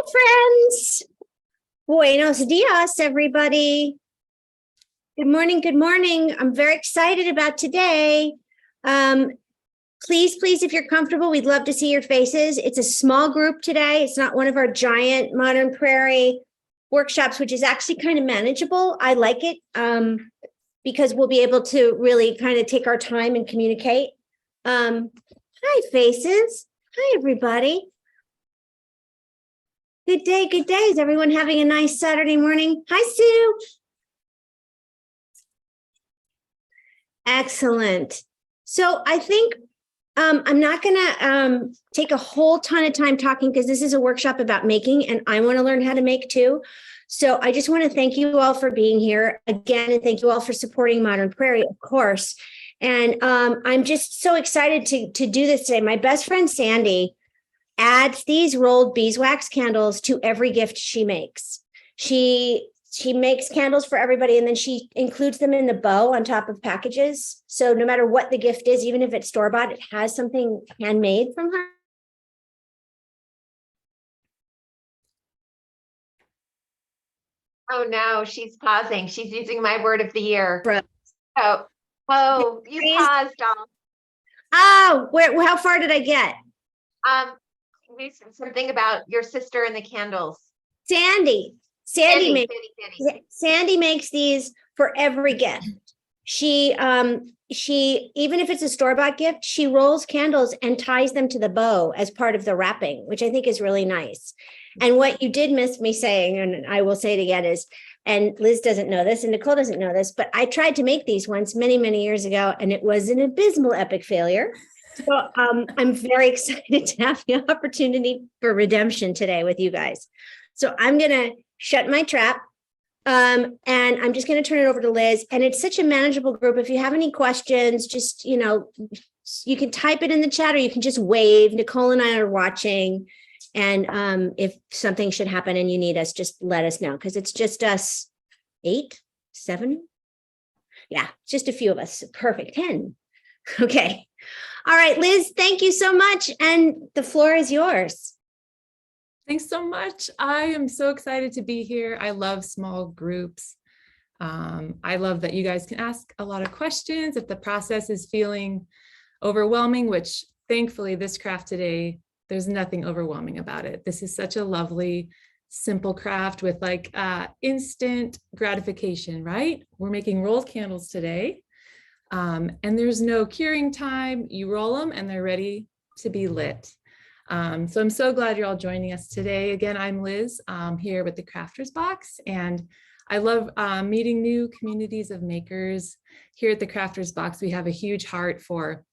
Friends. Buenos dias, everybody. Good morning. Good morning. I'm very excited about today. Please, if you're comfortable, we'd love to see your faces. It's a small group today. It's not one of our giant Modern Prairie workshops, which is actually kind of manageable. I like it because we'll be able to really kind of take our time and communicate. Hi, faces. Hi, everybody. Good day. Good day. Is everyone having a nice Saturday morning? Hi, Sue. Excellent. So I think I'm not going to take a whole ton of time talking because this is a workshop about making and I want to learn how to make too. So I just want to thank you all for being here again, and thank you all for supporting Modern Prairie, of course. And I'm just so excited to do this today. My best friend, Sandy, adds these rolled beeswax candles to every gift she makes. She makes candles for everybody, and then she includes them in the bow on top of packages. So no matter what the gift is, even if it's store-bought, it has something handmade from her. Oh no, she's pausing. She's using my word of the year. Bro. Oh, you paused, Dawn. Oh, how far did I get? Something about your sister and the candles. Sandy makes these for every gift. She even if it's a store-bought gift, she rolls candles and ties them to the bow as part of the wrapping, which I think is really nice. And what you did miss me saying, and I will say it again, is, and Liz doesn't know this and Nicole doesn't know this, but I tried to make these once many years ago, and it was an abysmal epic failure. So I'm very excited to have the opportunity for redemption today with you guys. So I'm going to shut my trap and I'm just going to turn it over to Liz. And it's such a manageable group. If you have any questions, just, you can type it in the chat or you can just wave. Nicole and I are watching. And if something should happen and you need us, just let us know, because it's just us 8, 7. Yeah, just a few of us. Perfect. 10. Okay. All right, Liz, thank you so much. And the floor is yours. Thanks so much. I am so excited to be here. I love small groups. I love that you guys can ask a lot of questions if the process is feeling overwhelming, which thankfully this craft today, there's nothing overwhelming about it. This is such a lovely, simple craft with like instant gratification, right? We're making rolled candles today. And there's no curing time. You roll them and they're ready to be lit. So I'm so glad you're all joining us today. Again, I'm Liz here with the Crafters Box, and I love meeting new communities of makers. Here at the Crafters Box, we have a huge heart for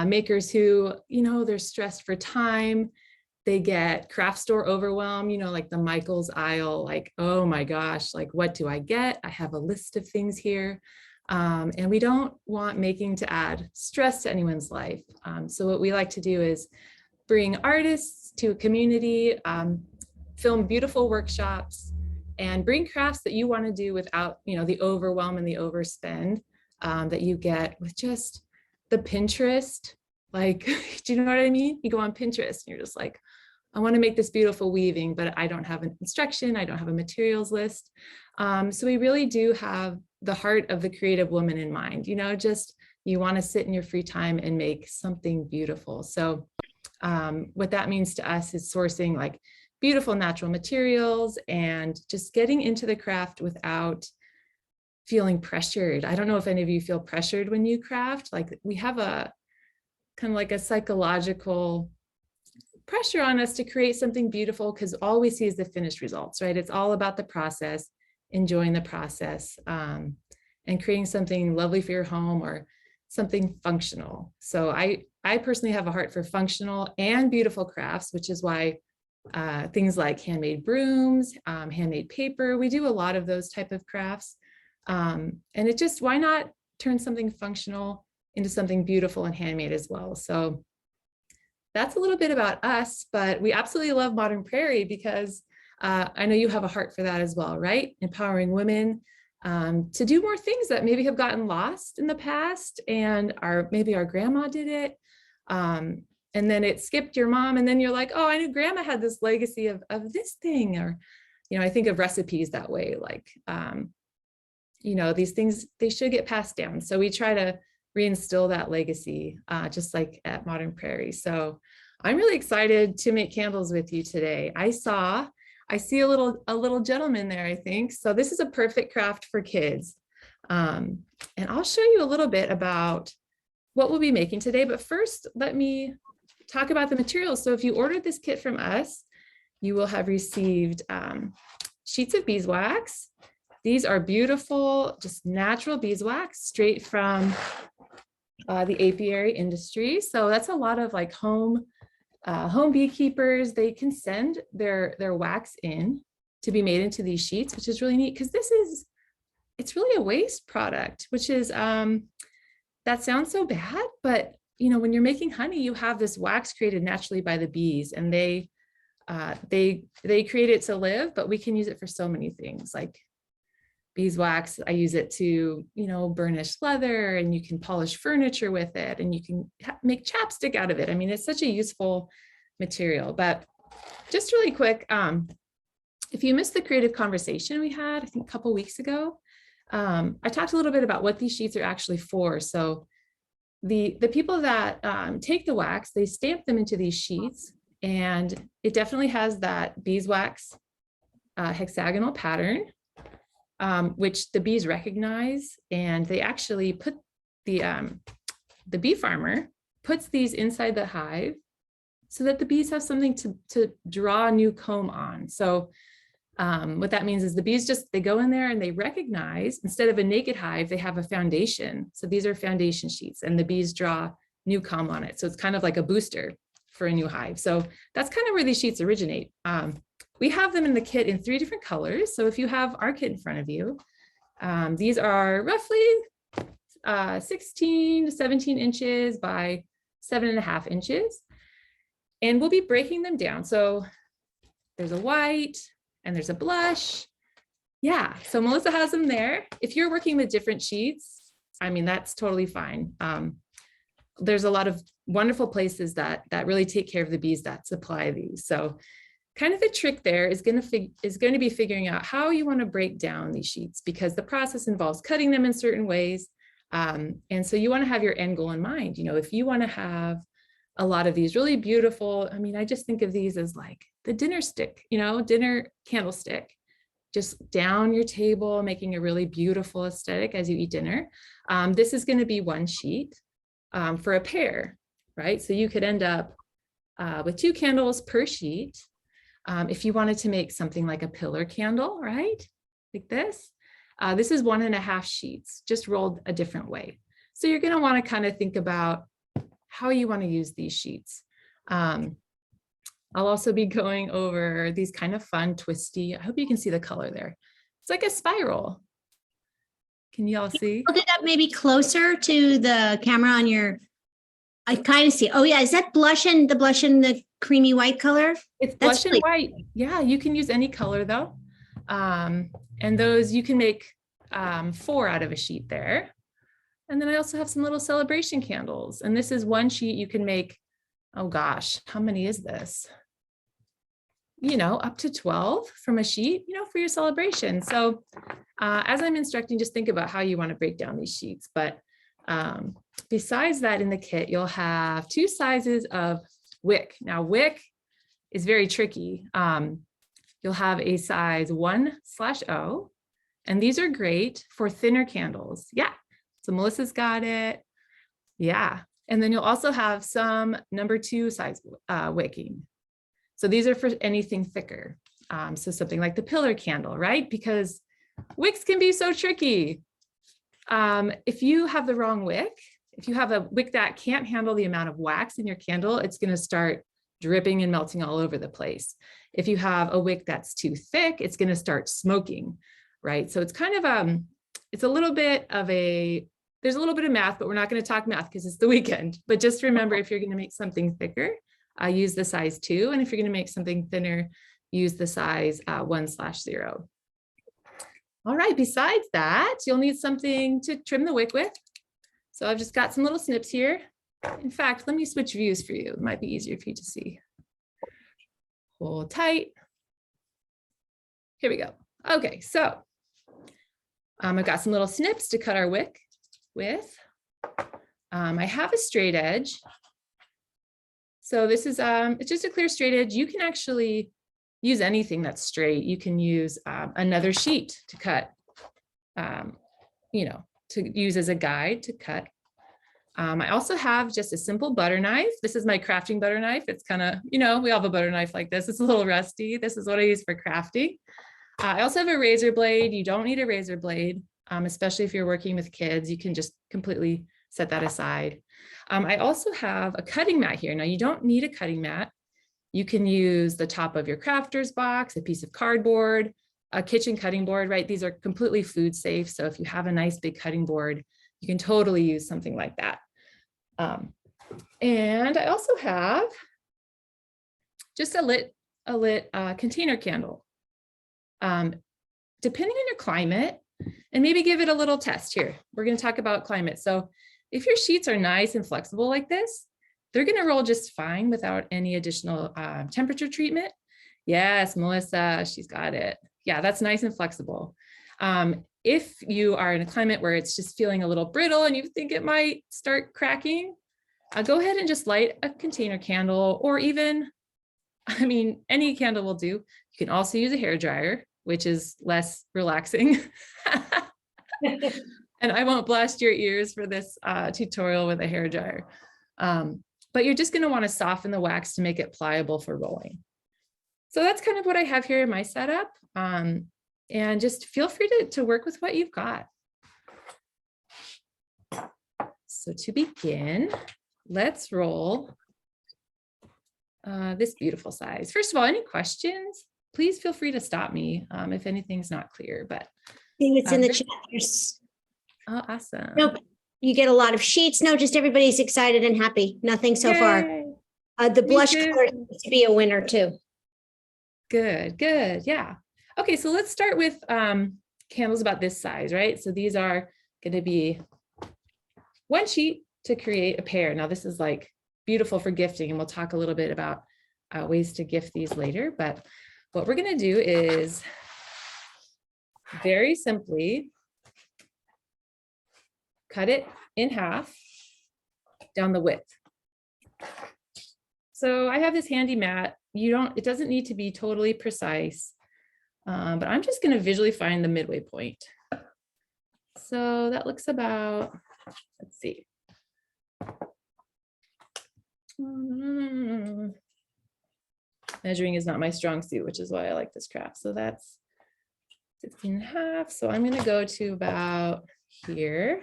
makers who, they're stressed for time. They get craft store overwhelm, like the Michael's aisle, like, oh my gosh, like what do I get? I have a list of things here. And we don't want making to add stress to anyone's life. So what we like to do is bring artists to a community, film beautiful workshops, and bring crafts that you want to do without, the overwhelm and the overspend that you get with just the Pinterest. Like, do you know what I mean? You go on Pinterest and you're just like, I want to make this beautiful weaving, but I don't have an instruction. I don't have a materials list. So we really do have the heart of the creative woman in mind, just you want to sit in your free time and make something beautiful. So what that means to us is sourcing like beautiful natural materials and just getting into the craft without feeling pressured. I don't know if any of you feel pressured when you craft. Like we have a kind of like a psychological pressure on us to create something beautiful because all we see is the finished results, right? It's all about the process, enjoying the process, and creating something lovely for your home or something functional. So I personally have a heart for functional and beautiful crafts, which is why things like handmade brooms, handmade paper, we do a lot of those type of crafts. And it just, why not turn something functional into something beautiful and handmade as well? So that's a little bit about us, but we absolutely love Modern Prairie because I know you have a heart for that as well, right? Empowering women to do more things that maybe have gotten lost in the past, and maybe our grandma did it. and then it skipped your mom, and then you're like, oh, I knew grandma had this legacy of this thing. Or, I think of recipes that way, like, these things, they should get passed down. So we try to reinstill that legacy, just like at Modern Prairie. So I'm really excited to make candles with you today. I see a little gentleman there, I think. So this is a perfect craft for kids. And I'll show you a little bit about what we'll be making today. But first, let me talk about the materials. So if you ordered this kit from us, you will have received sheets of beeswax. These are beautiful, just natural beeswax straight from the apiary industry. So that's a lot of like home beekeepers. They can send their wax in to be made into these sheets, which is really neat, because it's really a waste product, which is, that sounds so bad, but when you're making honey, you have this wax created naturally by the bees, and they create it to live, but we can use it for so many things, like beeswax. I use it to, burnish leather, and you can polish furniture with it, and you can make chapstick out of it. I mean, it's such a useful material. But just really quick, if you missed the creative conversation we had, I think a couple weeks ago, I talked a little bit about what these sheets are actually for. So the people that take the wax, they stamp them into these sheets, and it definitely has that beeswax hexagonal pattern, which the bees recognize, and they actually put the bee farmer puts these inside the hive so that the bees have something to draw a new comb on. So what that means is the bees they go in there and they recognize, instead of a naked hive, they have a foundation. So these are foundation sheets, and the bees draw new comb on it. So it's kind of like a booster for a new hive. So that's kind of where these sheets originate. We have them in the kit in 3 different colors. So if you have our kit in front of you, these are roughly 16 to 17 inches by 7.5 inches. And we'll be breaking them down. So there's a white, and there's a blush. Yeah, so Melissa has them there. If you're working with different sheets, I mean, that's totally fine. There's a lot of wonderful places that really take care of the bees that supply these. So kind of the trick there is going to be figuring out how you want to break down these sheets, because the process involves cutting them in certain ways. And so you want to have your end goal in mind. If you want to have a lot of these really beautiful, I mean, I just think of these as like the dinner stick, dinner candlestick, just down your table, making a really beautiful aesthetic as you eat dinner. This is going to be one sheet for a pair, right? So you could end up with 2 candles per sheet. If you wanted to make something like a pillar candle, right? Like this. This is 1.5 sheets, just rolled a different way. So you're going to want to kind of think about how you want to use these sheets. I'll also be going over these kind of fun, twisty, I hope you can see the color there. It's like a spiral. Can you all see? Hold it up maybe closer to the camera on your, I kind of see. Oh yeah, is that blush and the creamy white color? It's blush and white. Yeah, you can use any color though. And those you can make 4 out of a sheet there. And then I also have some little celebration candles. And this is one sheet you can make, oh gosh, how many is this? Up to 12 from a sheet, for your celebration. So as I'm instructing, just think about how you want to break down these sheets. But besides that, in the kit, you'll have 2 sizes of wick. Now, wick is very tricky. You'll have a size 1/0, and these are great for thinner candles. Yeah, so Melissa's got it. Yeah, and then you'll also have some number 2 size wicking. So these are for anything thicker. So something like the pillar candle, right? Because wicks can be so tricky. If you have the wrong wick, if you have a wick that can't handle the amount of wax in your candle, it's going to start dripping and melting all over the place. If you have a wick that's too thick, it's going to start smoking, right? So it's kind of, it's a little bit of there's a little bit of math, but we're not going to talk math because it's the weekend. But just remember, if you're going to make something thicker, use the size 2. And if you're going to make something thinner, use the size 1/0. All right, besides that, you'll need something to trim the wick with. So I've just got some little snips here. In fact, let me switch views for you. It might be easier for you to see. Hold tight. Here we go. Okay, so I've got some little snips to cut our wick with. I have a straight edge. So this is, it's just a clear straight edge. You can actually use anything that's straight. You can use another sheet to cut, you know, to use as a guide to cut. I also have just a simple butter knife. This is my crafting butter knife. It's kind of, you know, we all have a butter knife like this. It's a little rusty. This is what I use for crafting. I also have a razor blade. You don't need a razor blade, especially if you're working with kids. You can just completely set that aside. I also have a cutting mat here. Now you don't need a cutting mat. You can use the top of your crafter's box, a piece of cardboard, a kitchen cutting board, right? These are completely food safe. So if you have a nice big cutting board, you can totally use something like that. And I also have just a lit container candle. Depending on your climate, and maybe give it a little test here. We're going to talk about climate. So if your sheets are nice and flexible like this, they're going to roll just fine without any additional temperature treatment. Yes, Melissa, she's got it. Yeah, that's nice and flexible. If you are in a climate where it's just feeling a little brittle and you think it might start cracking, go ahead and just light a container candle, or even, I mean, any candle will do. You can also use a hairdryer, which is less relaxing. And I won't blast your ears for this tutorial with a hairdryer. But you're just going to want to soften the wax to make it pliable for rolling. So that's kind of what I have here in my setup. And just feel free to work with what you've got. So to begin, let's roll this beautiful size. First of all, any questions? Please feel free to stop me if anything's not clear. But I think it's in the chat. There's, oh, awesome. nope. You get a lot of sheets. No, just everybody's excited and happy. Nothing so far. The blush color needs to be a winner too. Good, good. Yeah. Okay, so let's start with candles about this size, right? So these are going to be one sheet to create a pair. Now this is like beautiful for gifting, and we'll talk a little bit about ways to gift these later. But what we're going to do is very simply cut it in half down the width. So I have this handy mat. It doesn't need to be totally precise, but I'm just going to visually find the midway point. So that looks about, let's see. Measuring is not my strong suit, which is why I like this craft. So that's 16.5. So I'm going to go to about here.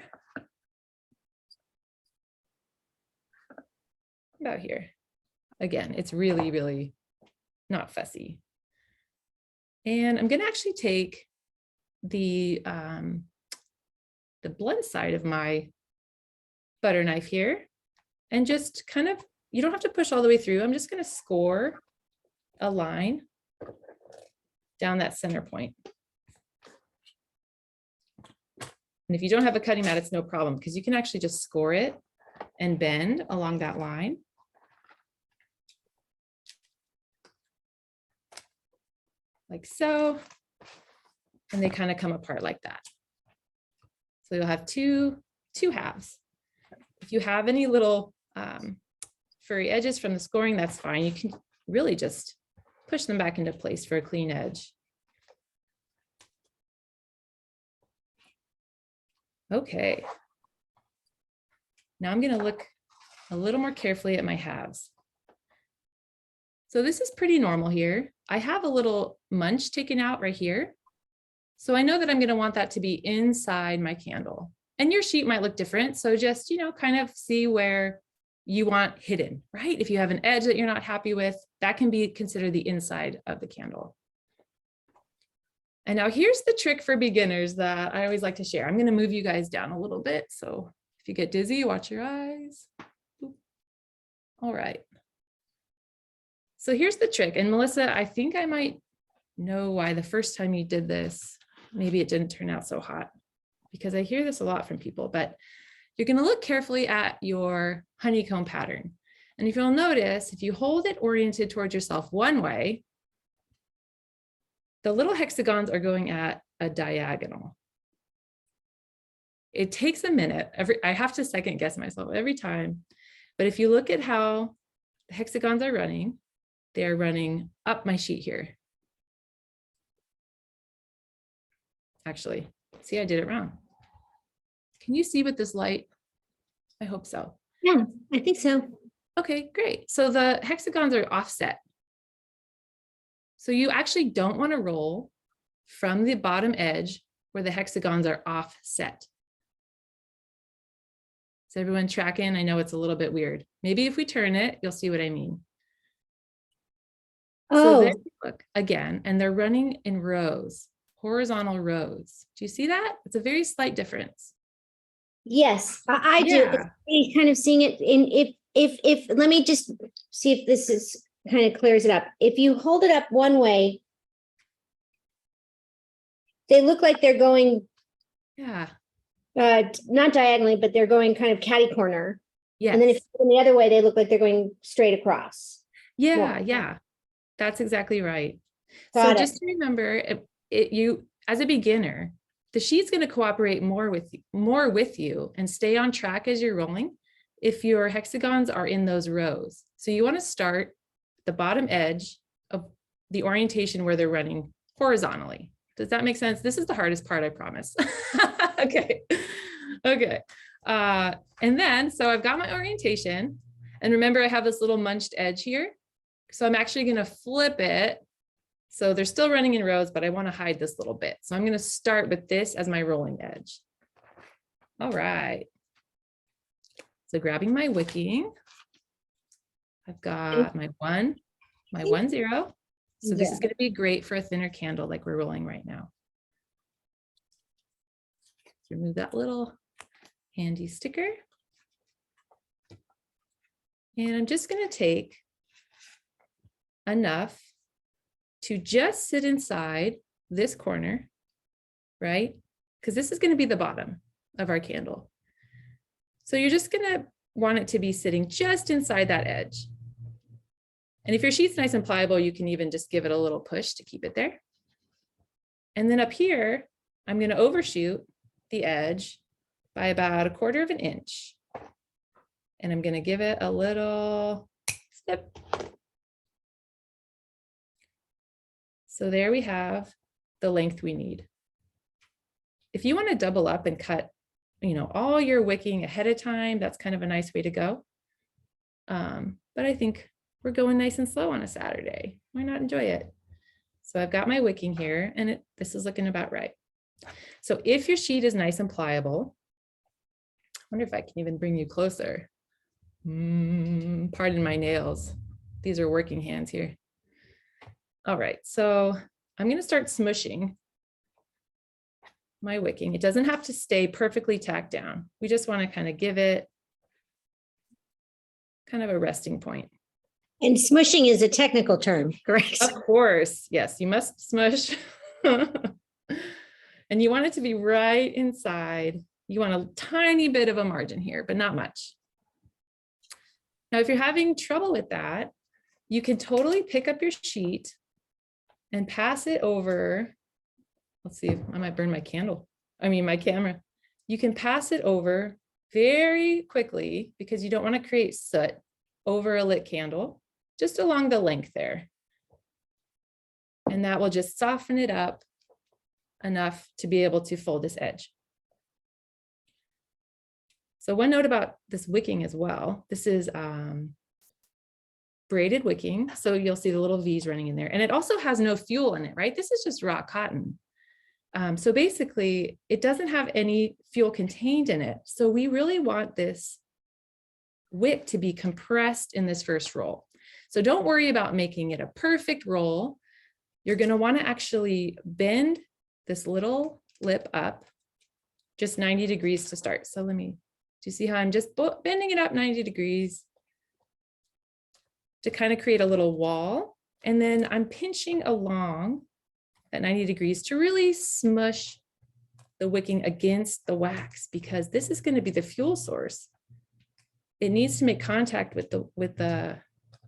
About here. Again, it's really, really not fussy. And I'm going to actually take the blunt side of my butter knife here and just kind of, you don't have to push all the way through. I'm just going to score a line down that center point. And if you don't have a cutting mat, it's no problem, because you can actually just score it and bend along that line. Like so, and they kind of come apart like that. So you'll have two halves. If you have any little furry edges from the scoring, that's fine. You can really just push them back into place for a clean edge. Okay. Now I'm going to look a little more carefully at my halves. So this is pretty normal here. I have a little munch taken out right here. So I know that I'm going to want that to be inside my candle. And your sheet might look different. So just, you know, kind of see where you want hidden, right? If you have an edge that you're not happy with, that can be considered the inside of the candle. And now here's the trick for beginners that I always like to share. I'm going to move you guys down a little bit. So if you get dizzy, watch your eyes. All right. So here's the trick. And Melissa, I think I might know why the first time you did this, maybe it didn't turn out so hot, because I hear this a lot from people. But you're going to look carefully at your honeycomb pattern. And if you'll notice, if you hold it oriented towards yourself one way, the little hexagons are going at a diagonal. It takes a minute. I have to second guess myself every time. But if you look at how the hexagons are running, they are running up my sheet here. Actually, see, I did it wrong. Can you see with this light? I hope so. Yeah, I think so. Okay, great. So the hexagons are offset. So you actually don't want to roll from the bottom edge where the hexagons are offset. Is everyone tracking? I know it's a little bit weird. Maybe if we turn it, you'll see what I mean. So there you look again, and they're running in rows, horizontal rows. Do you see that? It's a very slight difference. Yes, I do. Yeah. It's really kind of seeing it in if let me just see if this is kind of clears it up. If you hold it up one way, they look like they're going Yeah. not diagonally, but they're going kind of catty corner. Yes. And then if you go the other way, they look like they're going straight across. Yeah, yeah. That's exactly right. So Got it. just to remember, you as a beginner, the sheet's going to cooperate more with you and stay on track as you're rolling if your hexagons are in those rows. So you want to start the bottom edge of the orientation where they're running horizontally. Does that make sense? This is the hardest part, I promise. Okay. Okay. And then, so I've got my orientation, and remember I have this little munched edge here. So I'm actually going to flip it. So they're still running in rows, but I want to hide this little bit. So I'm going to start with this as my rolling edge. All right. So grabbing my wicking, I've got my 1, my 1, 0. So this is going to be great for a thinner candle like we're rolling right now. Remove that little handy sticker. And I'm just going to take enough to just sit inside this corner, right? Because this is going to be the bottom of our candle. So you're just going to want it to be sitting just inside that edge. And if your sheet's nice and pliable, you can even just give it a little push to keep it there. And then up here, I'm going to overshoot the edge by about 1/4 of an inch. And I'm going to give it a little snip. So there we have the length we need. If you want to double up and cut, all your wicking ahead of time, that's kind of a nice way to go. But I think we're going nice and slow on a Saturday. Why not enjoy it? So I've got my wicking here, and this is looking about right. So if your sheet is nice and pliable, I wonder if I can even bring you closer. Pardon my nails. These are working hands here. All right, so I'm going to start smushing my wicking. It doesn't have to stay perfectly tacked down. We just want to kind of give it kind of a resting point. And smushing is a technical term, correct? Of course, yes, you must smush. And you want it to be right inside. You want a tiny bit of a margin here, but not much. Now, if you're having trouble with that, you can totally pick up your sheet and pass it over. Let's see if I might burn my my camera. You can pass it over very quickly because you don't want to create soot over a lit candle, just along the length there. And that will just soften it up enough to be able to fold this edge. So one note about this wicking as well, this is braided wicking. So you'll see the little V's running in there, and it also has no fuel in it, right? This is just raw cotton. So basically it doesn't have any fuel contained in it. So we really want this wick to be compressed in this first roll. So don't worry about making it a perfect roll. You're going to want to actually bend this little lip up just 90 degrees to start. So do you see how I'm just bending it up 90 degrees to kind of create a little wall? And then I'm pinching along at 90 degrees to really smush the wicking against the wax because this is going to be the fuel source. It needs to make contact with the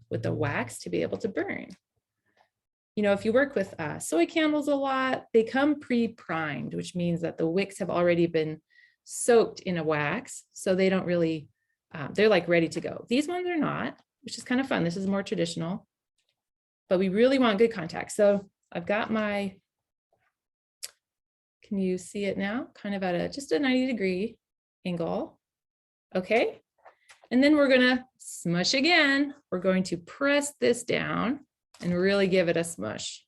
wax to be able to burn. You know, if you work with soy candles a lot, they come pre-primed, which means that the wicks have already been soaked in a wax, so they don't really, they're like ready to go. These ones are not, which is kind of fun. This is more traditional, but we really want good contact. So I've got my, can you see it now? Kind of at just a 90-degree angle. Okay. And then we're gonna smush again. We're going to press this down and really give it a smush.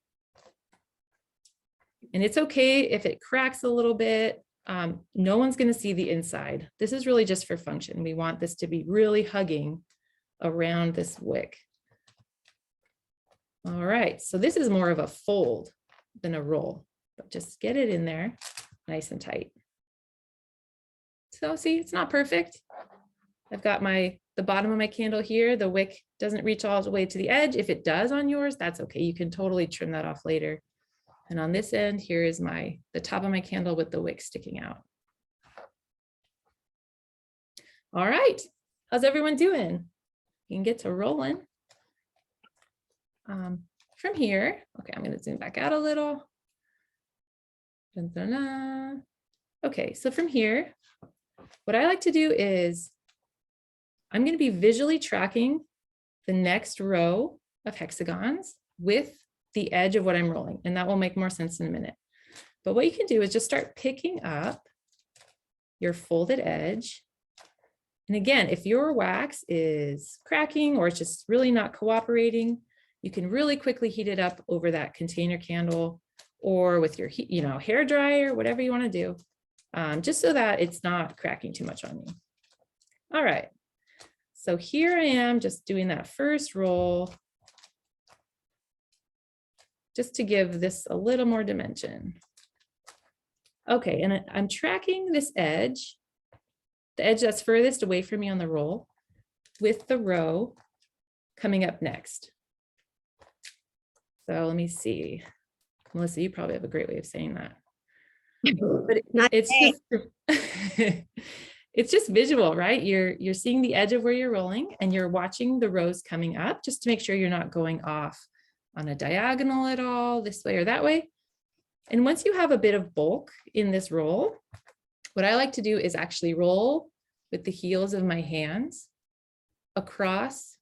And it's okay if it cracks a little bit. No one's gonna see the inside. This is really just for function. We want this to be really hugging around this wick. All right, so this is more of a fold than a roll, but just get it in there nice and tight. So see, it's not perfect. I've got the bottom of my candle here. The wick doesn't reach all the way to the edge. If it does on yours, that's okay. You can totally trim that off later. And on this end, here is the top of my candle with the wick sticking out. All right, how's everyone doing? You can get to rolling. From here, okay, I'm going to zoom back out a little. Dun, dun, dun. Okay, so from here, what I like to do is I'm going to be visually tracking the next row of hexagons with the edge of what I'm rolling, and that will make more sense in a minute. But what you can do is just start picking up your folded edge. And again, if your wax is cracking or it's just really not cooperating, you can really quickly heat it up over that container candle or with your hair dryer, whatever you want to do, just so that it's not cracking too much on you. All right. So here I am just doing that first roll just to give this a little more dimension. Okay, and I'm tracking this edge, the edge that's furthest away from me on the roll, with the row coming up next. So let me see. Melissa, you probably have a great way of saying that. But it's just visual, right? You're seeing the edge of where you're rolling and you're watching the rows coming up just to make sure you're not going off on a diagonal at all, this way or that way. And once you have a bit of bulk in this roll, what I like to do is actually roll with the heels of my hands across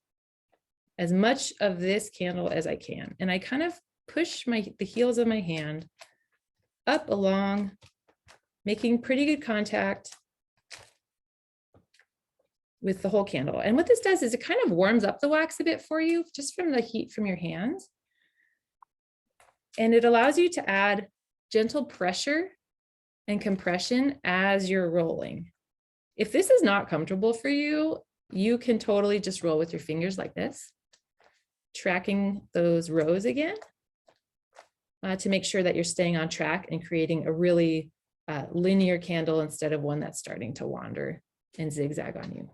as much of this candle as I can. And I kind of push the heels of my hand up along, making pretty good contact with the whole candle. And what this does is it kind of warms up the wax a bit for you, just from the heat from your hands. And it allows you to add gentle pressure and compression as you're rolling. If this is not comfortable for you, you can totally just roll with your fingers like this, tracking those rows again to make sure that you're staying on track and creating a really linear candle instead of one that's starting to wander and zigzag on you.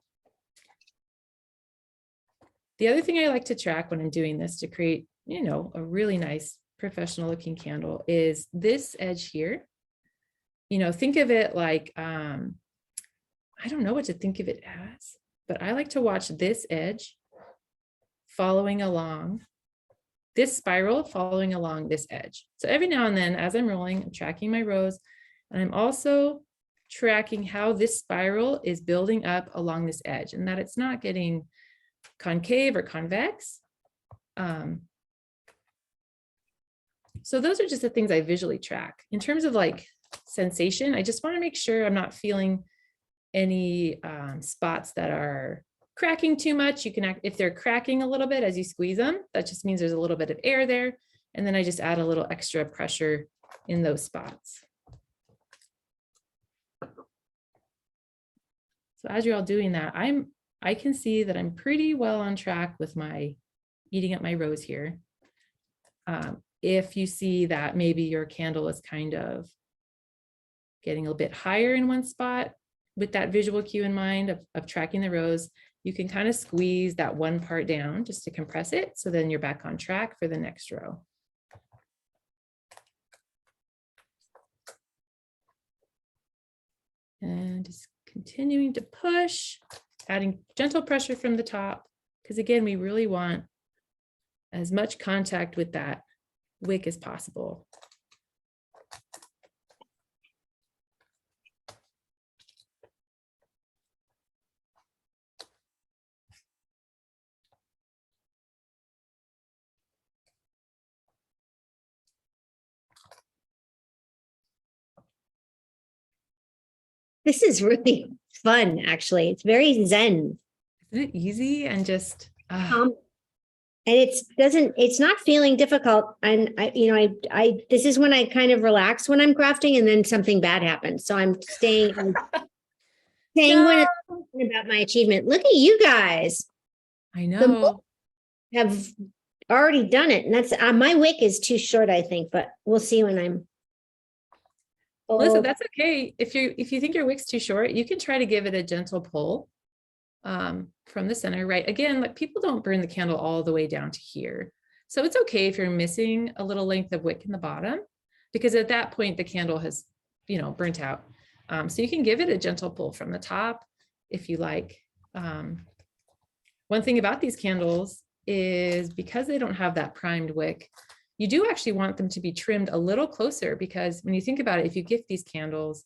The other thing I like to track when I'm doing this to create, a really nice professional looking candle is this edge here. Think of it like, I don't know what to think of it as, but I like to watch this edge following along, this spiral following along this edge. So every now and then as I'm rolling, I'm tracking my rows, and I'm also tracking how this spiral is building up along this edge and that it's not getting concave or convex. So those are just the things I visually track. In terms of like sensation, I just want to make sure I'm not feeling any spots that are cracking too much. You can, if they're cracking a little bit as you squeeze them, that just means there's a little bit of air there. And then I just add a little extra pressure in those spots. So as you're all doing that, I can see that I'm pretty well on track with my eating up my rows here. If you see that maybe your candle is kind of getting a bit higher in one spot, with that visual cue in mind of tracking the rows, you can kind of squeeze that one part down just to compress it. So then you're back on track for the next row. And just continuing to push, adding gentle pressure from the top, because again, we really want as much contact with that wick as possible. This is really fun, actually. It's very zen. Isn't it easy and just And it's not feeling difficult. And this is when I kind of relax when I'm crafting, and then something bad happens. So I'm staying sanguine about my achievement. Look at you guys. I know. Have already done it. And that's my wick is too short, I think, but we'll see when I'm. Listen, that's okay. If you think your wick's too short, you can try to give it a gentle pull from the center, right? Again, like people don't burn the candle all the way down to here. So it's okay if you're missing a little length of wick in the bottom, because at that point the candle has, burnt out. So you can give it a gentle pull from the top if you like. One thing about these candles is because they don't have that primed wick, you do actually want them to be trimmed a little closer, because when you think about it, if you gift these candles,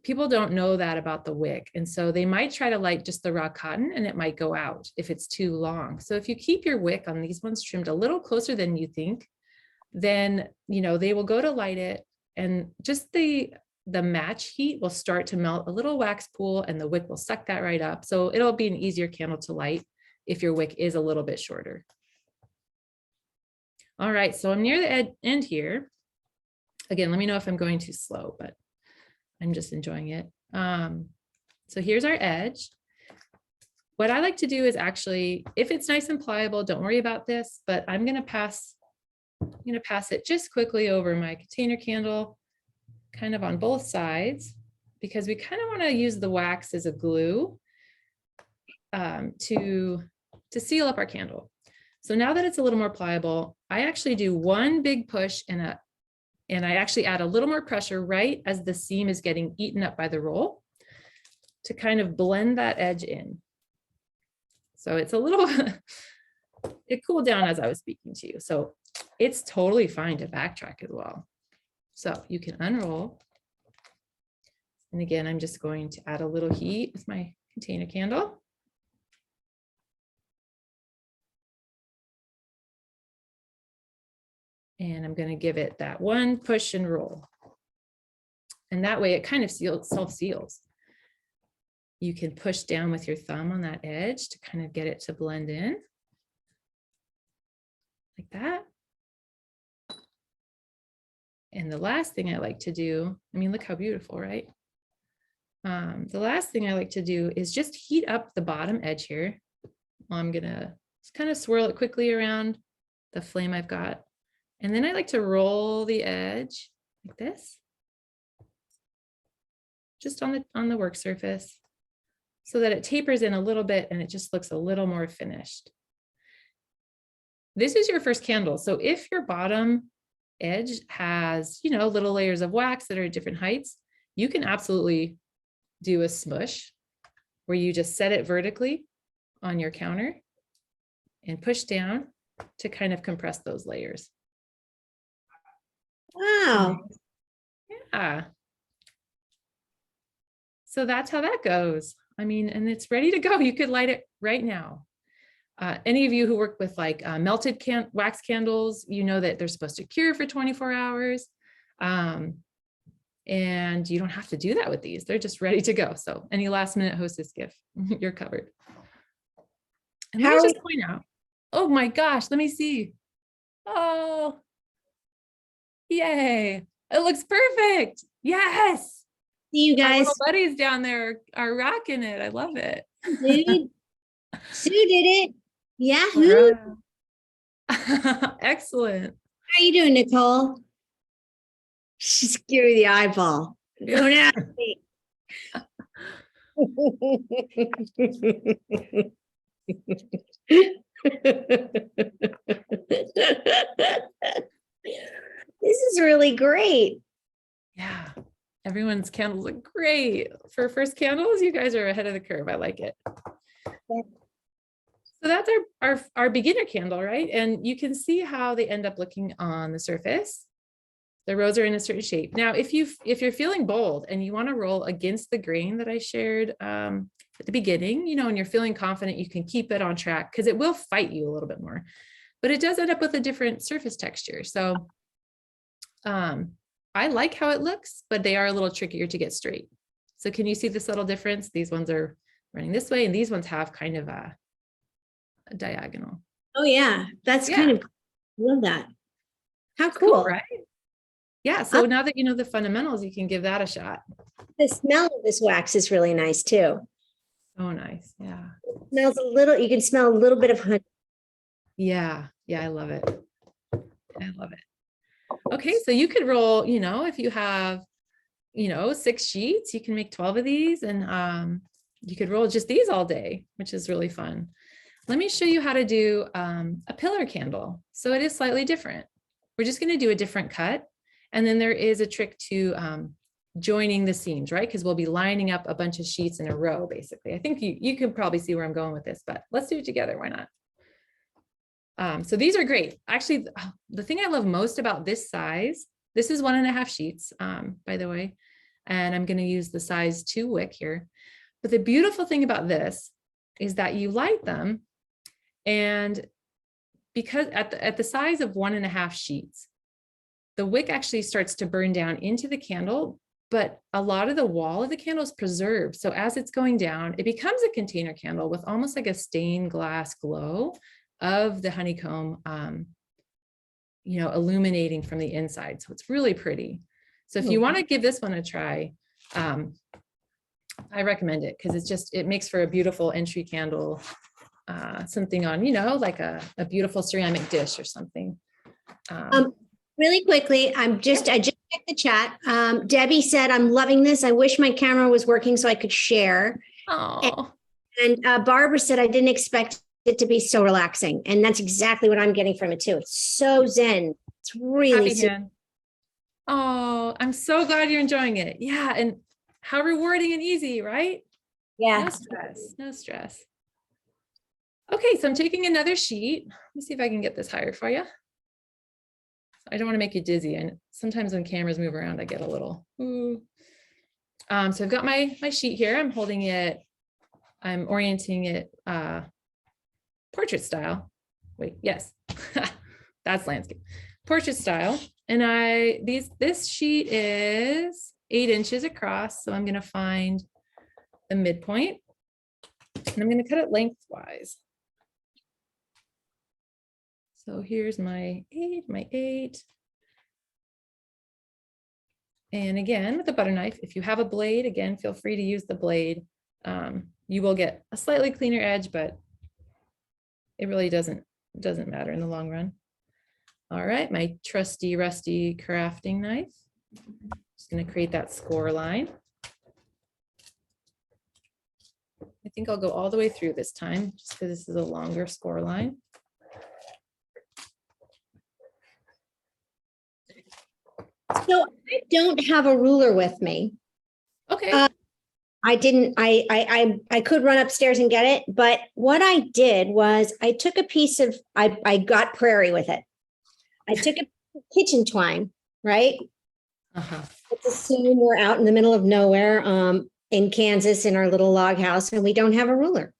people don't know that about the wick. And so they might try to light just the raw cotton and it might go out if it's too long. So if you keep your wick on these ones trimmed a little closer than you think, then, they will go to light it, and just the match heat will start to melt a little wax pool and the wick will suck that right up. So it'll be an easier candle to light if your wick is a little bit shorter. All right, so I'm near the end here. Again, let me know if I'm going too slow, but I'm just enjoying it. So here's our edge. What I like to do is actually, if it's nice and pliable, don't worry about this, but I'm gonna pass it just quickly over my container candle, kind of on both sides, because we kind of want to use the wax as a glue to seal up our candle. So now that it's a little more pliable, I actually do one big push and I actually add a little more pressure right as the seam is getting eaten up by the roll to kind of blend that edge in. So it's a little, it cooled down as I was speaking to you. So it's totally fine to backtrack as well. So you can unroll. And again, I'm just going to add a little heat with my container candle. And I'm going to give it that one push and roll. And that way it kind of self-seals. You can push down with your thumb on that edge to kind of get it to blend in. Like that. And the last thing I like to do, look how beautiful, right? The last thing I like to do is just heat up the bottom edge here. I'm going to just kind of swirl it quickly around the flame I've got. And then I like to roll the edge like this, just on the work surface, so that it tapers in a little bit and it just looks a little more finished. This is your first candle. So if your bottom edge has, little layers of wax that are at different heights, you can absolutely do a smush where you just set it vertically on your counter and push down to kind of compress those layers. Wow. Yeah. So that's how that goes. And it's ready to go. You could light it right now. Any of you who work with like melted wax candles, you know that they're supposed to cure for 24 hours. And you don't have to do that with these. They're just ready to go. So any last minute hostess gift, you're covered. And let me just point out, oh my gosh, let me see. Oh, yay. It looks perfect. Yes. See you guys. Our little buddies down there are rocking it. I love it. Dude. Sue did it. Yahoo. Excellent. How you doing, Nicole? She skewered the eyeball. Don't ask me. This is really great. Yeah. Everyone's candles look great. For first candles, you guys are ahead of the curve. I like it. So that's our beginner candle, right? And you can see how they end up looking on the surface. The rows are in a certain shape. Now, if you're feeling bold and you want to roll against the grain that I shared at the beginning, you know, and you're feeling confident, you can keep it on track because it will fight you a little bit more, but it does end up with a different surface texture. So I like how it looks, but they are a little trickier to get straight. So can you see the subtle difference? These ones are running this way and these ones have kind of a diagonal. Oh yeah, that's kind of, love that. How cool. Right? Yeah, so now that you know the fundamentals, you can give that a shot. The smell of this wax is really nice too. Oh, nice. Yeah. It smells a little, you can smell a little bit of honey. Yeah. Yeah, I love it. I love it. Okay, so you could roll, you know, if you have, you know, 6 sheets, you can make 12 of these and you could roll just these all day, which is really fun. Let me show you how to do a pillar candle. So it is slightly different. We're just going to do a different cut. And then there is a trick to joining the seams, right? Because we'll be lining up a bunch of sheets in a row, basically. I think you can probably see where I'm going with this, but let's do it together. Why not? So these are great. Actually, the thing I love most about this size, this is 1.5 sheets, by the way, and I'm going to use the size 2 wick here. But the beautiful thing about this is that you light them, and because at the size of 1.5 sheets, the wick actually starts to burn down into the candle, but a lot of the wall of the candle is preserved. So as it's going down, it becomes a container candle with almost like a stained glass glow of the honeycomb, you know, illuminating from the inside. So it's really pretty. So if you want to give this one a try, I recommend it because it makes for a beautiful entry candle, something on, you know, like a beautiful ceramic dish or something. Really quickly, I just checked the chat. Debbie said, I'm loving this. I wish my camera was working so I could share. Oh. And Barbara said, I didn't expect it to be so relaxing. And that's exactly what I'm getting from it too. It's so zen. It's really Happy Oh, I'm so glad you're enjoying it. Yeah. And how rewarding and easy, right? Yeah. No stress, no stress. Okay, so I'm taking another sheet. Let me see if I can get this higher for you. I don't want to make you dizzy. And sometimes when cameras move around, I get a little, ooh. So I've got my sheet here. I'm holding it, I'm orienting it portrait style. Wait, yes, that's landscape. Portrait style. And this sheet is 8 inches across. So I'm going to find the midpoint and I'm going to cut it lengthwise. So here's my 8. And again, with a butter knife, if you have a blade, again, feel free to use the blade. You will get a slightly cleaner edge, but it really doesn't matter in the long run. All right, my trusty, rusty crafting knife. Just going to create that score line. I think I'll go all the way through this time, just because this is a longer score line. So I don't have a ruler with me. Okay. I could run upstairs and get it, but what I did was I took a piece of, I got prairie with it. I took a kitchen twine, right? Let's assume we're out in the middle of nowhere in Kansas in our little log house and we don't have a ruler.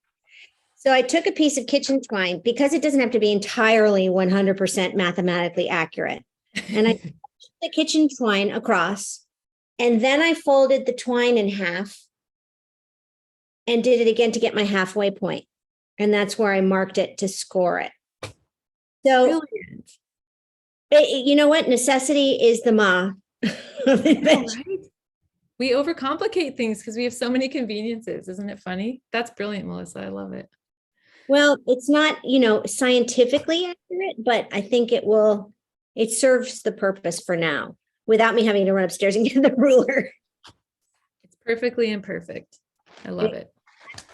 So I took a piece of kitchen twine because it doesn't have to be entirely 100% mathematically accurate. And I took the kitchen twine across and then I folded the twine in half and did it again to get my halfway point. And that's where I marked it to score it. So brilliant. You know what? Necessity is the ma. Right? We overcomplicate things because we have so many conveniences. Isn't it funny? That's brilliant, Melissa. I love it. Well, it's not, scientifically accurate, but I think it serves the purpose for now without me having to run upstairs and get the ruler. It's perfectly imperfect. I love it.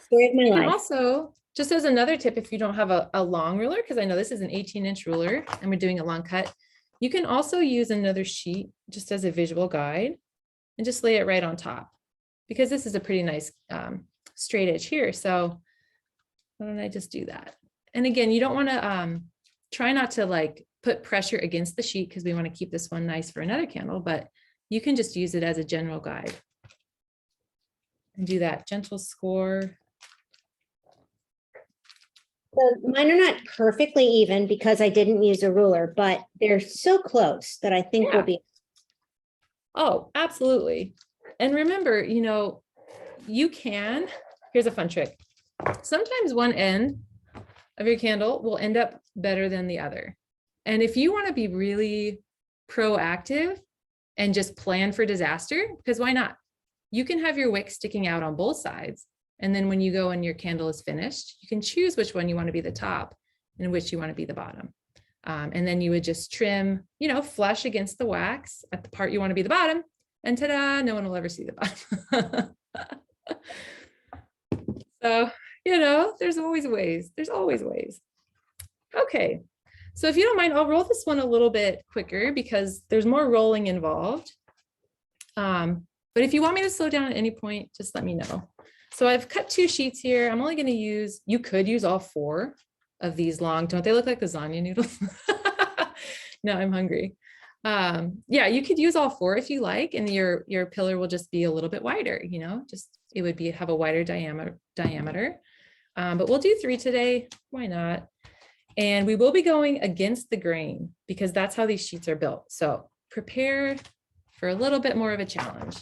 Story of my And life. also, just as another tip, if you don't have a long ruler, because I know this is an 18-inch ruler and we're doing a long cut, you can also use another sheet just as a visual guide. and just lay it right on top, because this is a pretty nice straight edge here. So why don't I just do that? And again, you don't want to try not to like put pressure against the sheet, because we want to keep this one nice for another candle, but you can just use it as a general guide and do that gentle score. So mine are not perfectly even because I didn't use a ruler, but they're so close that I think will be. Oh, absolutely. And remember, you know, here's a fun trick. Sometimes one end of your candle will end up better than the other. And if you want to be really proactive and just plan for disaster, because why not? You can have your wick sticking out on both sides. And then when you go and your candle is finished, you can choose which one you want to be the top and which you want to be the bottom. And then you would just trim, you know, flush against the wax at the part you want to be the bottom, and ta-da, no one will ever see the bottom. So, you know, there's always ways. There's always ways. Okay. So if you don't mind, I'll roll this one a little bit quicker because there's more rolling involved. But if you want me to slow down at any point, just let me know. So I've cut 2 sheets here. I'm only going to use, you could use all 4 of these long, don't they look like lasagna noodles? Now I'm hungry. Yeah, you could use all 4 if you like, and your pillar will just be a little bit wider, you know, just it would have a wider diameter. But we'll do 3 today. Why not? And we will be going against the grain because that's how these sheets are built. So prepare for a little bit more of a challenge.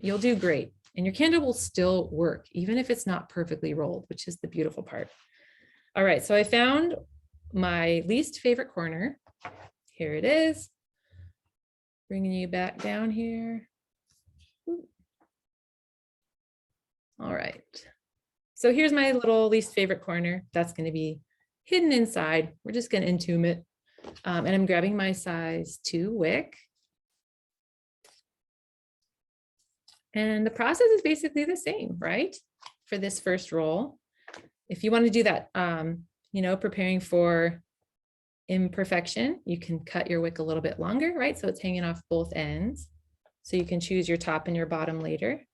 You'll do great. And your candle will still work, even if it's not perfectly rolled, which is the beautiful part. All right, so I found my least favorite corner. Here it is. Bringing you back down here. All right. So here's my little least favorite corner. That's going to be hidden inside. We're just going to entomb it. And I'm grabbing my size 2 wick. And the process is basically the same, right? For this first roll. If you want to do that, you know, preparing for imperfection, you can cut your wick a little bit longer, right? So it's hanging off both ends. So you can choose your top and your bottom later.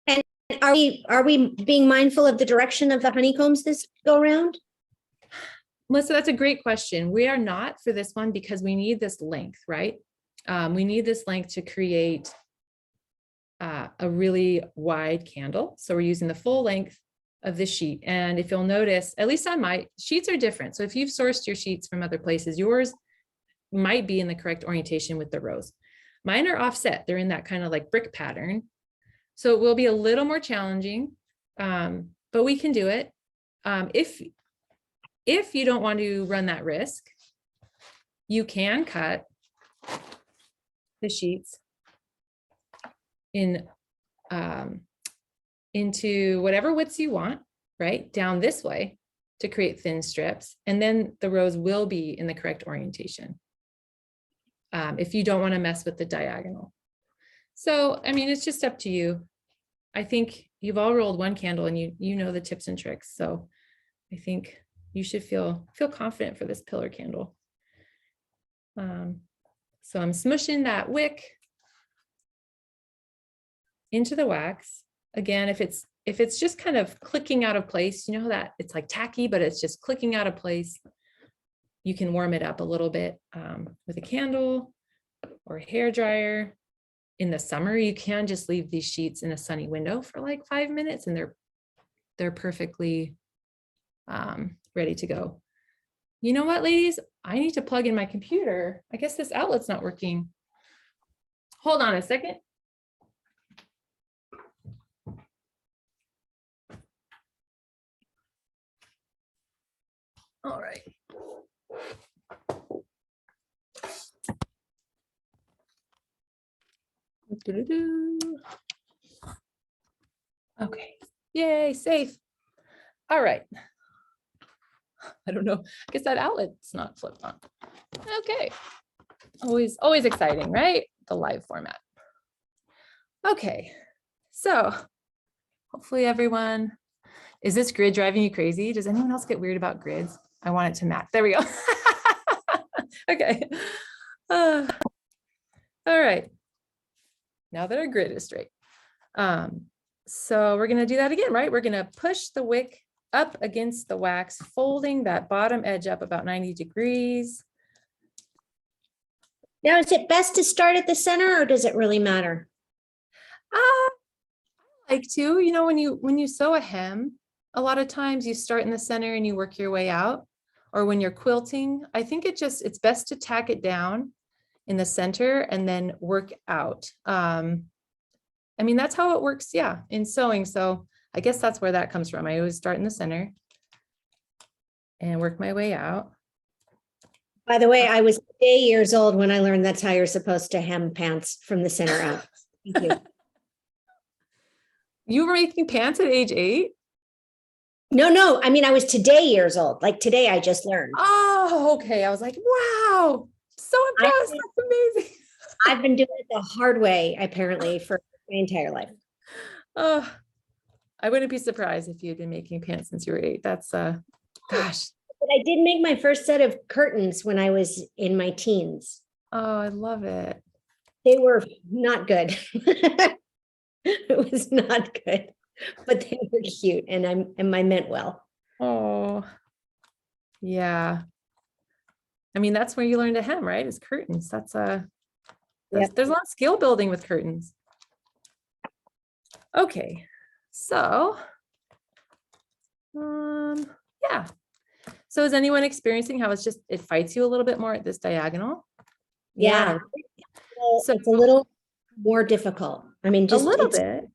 And are we being mindful of the direction of the honeycombs this go around? Melissa, that's a great question. We are not for this one because we need this length, right? We need this length to create a really wide candle. So we're using the full length of the sheet. And if you'll notice, at least on my sheets are different. So if you've sourced your sheets from other places, yours might be in the correct orientation with the rows. Mine are offset. They're in that kind of like brick pattern. So it will be a little more challenging, but we can do it. If you don't want to run that risk, you can cut the sheets in into whatever widths you want, right? Down this way to create thin strips. And then the rows will be in the correct orientation. If you don't want to mess with the diagonal. So, I mean, it's just up to you. I think you've all rolled one candle and you know the tips and tricks. So I think you should feel confident for this pillar candle. So I'm smushing that wick into the wax. Again, if it's just kind of clicking out of place, you know that it's like tacky, but it's just clicking out of place. You can warm it up a little bit with a candle or a hair dryer. In the summer, you can just leave these sheets in a sunny window for like 5 minutes and they're perfectly ready to go. You know what, ladies? I need to plug in my computer. I guess this outlet's not working. Hold on a second. All right. Okay. Yay, safe. All right. I don't know. I guess that outlet's not flipped on. Okay. Always exciting, right? The live format. Okay. So hopefully everyone, is this grid driving you crazy? Does anyone else get weird about grids? I want it to match. There we go. Okay. All right. now that our grid is straight. So we're going to do that again, right? We're going to push the wick up against the wax, folding that bottom edge up about 90 degrees. Now, is it best to start at the center or does it really matter? I like to, you know, when you sew a hem, a lot of times you start in the center and you work your way out. Or when you're quilting, I think it's best to tack it down in the center and then work out. I mean, that's how it works, yeah, in sewing. So I guess that's where that comes from. I always start in the center and work my way out. By the way, I was 8 years old when I learned that's how you're supposed to hem pants from the center out. Thank you. You were making pants at age 8? No, I mean, I was today years old. Like today, I just learned. Oh, okay. I was like, wow, so impressed. That's amazing. I've been doing it the hard way, apparently, for my entire life. Oh, I wouldn't be surprised if you had been making pants since you were 8. That's gosh. But I did make my first set of curtains when I was in my teens. Oh, I love it. They were not good. It was not good, but they were cute, and I meant well. Oh, yeah. I mean, that's where you learn to hem, right? Is curtains. That's Yep. there's a lot of skill building with curtains. Okay, so yeah. So is anyone experiencing how it fights you a little bit more at this diagonal? Yeah. Well, So it's a little more difficult. I mean, just a little it's- bit.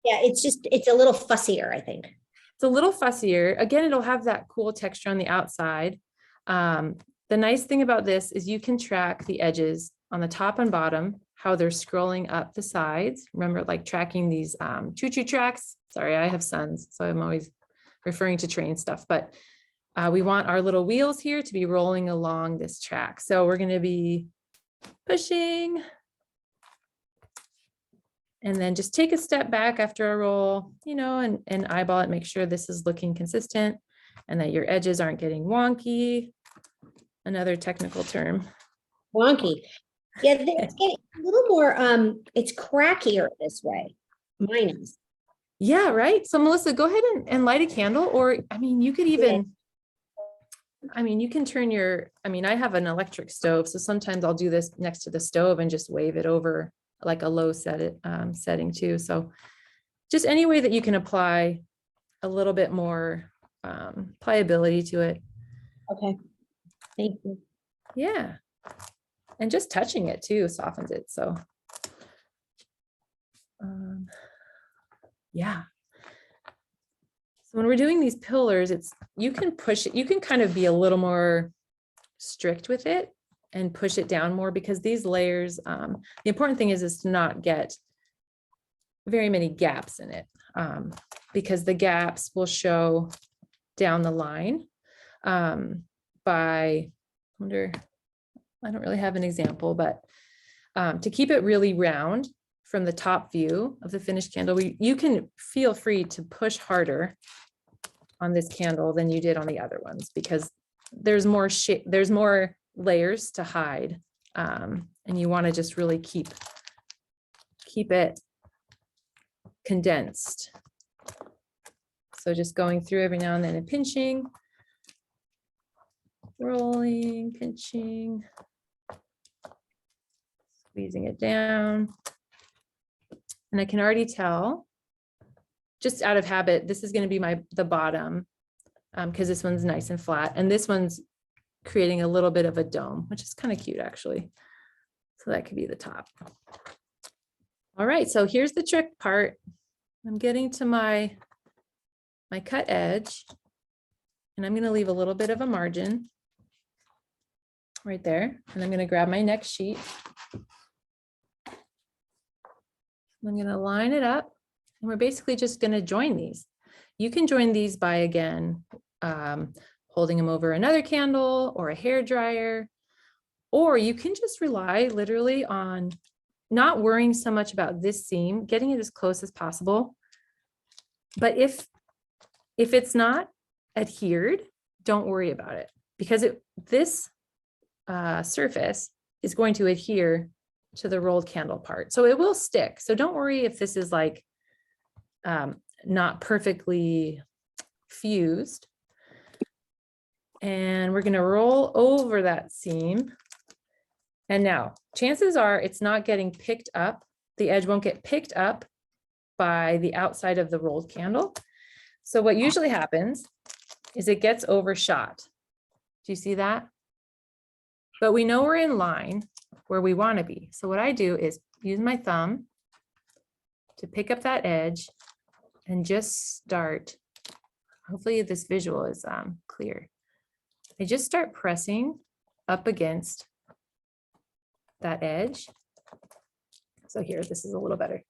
Yeah, it's a little fussier, I think. It's a little fussier. Again, it'll have that cool texture on the outside. The nice thing about this is you can track the edges on the top and bottom, how they're scrolling up the sides. Remember, like tracking these choo-choo tracks. Sorry, I have sons, so I'm always referring to train stuff, but we want our little wheels here to be rolling along this track. So we're going to be pushing and then just take a step back after a roll, you know, and eyeball it, make sure this is looking consistent and that your edges aren't getting wonky. Another technical term. Wonky. Yeah, it's getting a little more, it's crackier this way. Mine is. Yeah, right. So Melissa, go ahead and light a candle, or I mean, you could even, I mean, you can turn I have an electric stove, so sometimes I'll do this next to the stove and just wave it over like a low setting too. So just any way that you can apply a little bit more pliability to it. Okay. Thank you. Yeah. And just touching it too softens it. So yeah. So when we're doing these pillars, you can push it, you can kind of be a little more strict with it and push it down more, because these layers, the important thing is to not get very many gaps in it, because the gaps will show down the line I don't really have an example, but to keep it really round from the top view of the finished candle, you can feel free to push harder on this candle than you did on the other ones, because there's more layers to hide, and you want to just really keep it condensed. So just going through every now and then and pinching, rolling, pinching, squeezing it down. And I can already tell, just out of habit, this is going to be the bottom, because this one's nice and flat, and this one's creating a little bit of a dome, which is kind of cute actually. So that could be the top. All right, so here's the trick part. I'm getting to my cut edge, and I'm going to leave a little bit of a margin right there. And I'm going to grab my next sheet. I'm going to line it up, and we're basically just going to join these. You can join these by, again, holding them over another candle or a hair dryer, or you can just rely literally on not worrying so much about this seam, getting it as close as possible. But if it's not adhered, don't worry about it, because this surface is going to adhere to the rolled candle part. So it will stick. So don't worry if this is like not perfectly fused. And we're going to roll over that seam. And now chances are it's not getting picked up. The edge won't get picked up by the outside of the rolled candle. So what usually happens is it gets overshot. Do you see that? But we know we're in line where we want to be. So what I do is use my thumb to pick up that edge and just start. Hopefully this visual is clear. I just start pressing up against that edge. So here, this is a little better.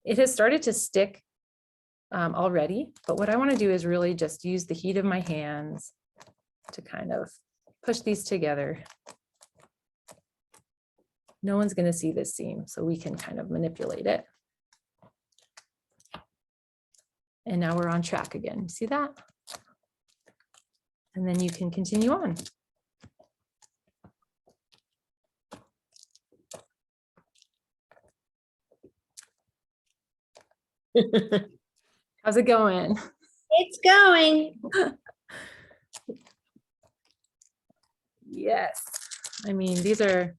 It has started to stick already, but what I want to do is really just use the heat of my hands to kind of push these together. No one's going to see this seam, so we can kind of manipulate it. And now we're on track again. See that? And then you can continue on. How's it going? It's going. Yes. I mean, these are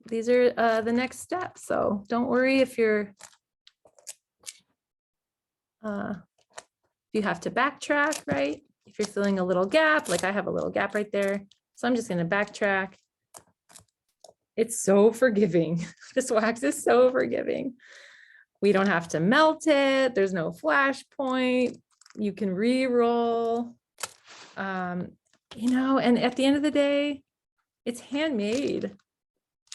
the next steps. So don't worry if you're if you have to backtrack, right? If you're feeling a little gap, like I have a little gap right there. So I'm just going to backtrack. It's so forgiving. This wax is so forgiving. We don't have to melt it. There's no flash point. You can re-roll. You know, and at the end of the day, it's handmade.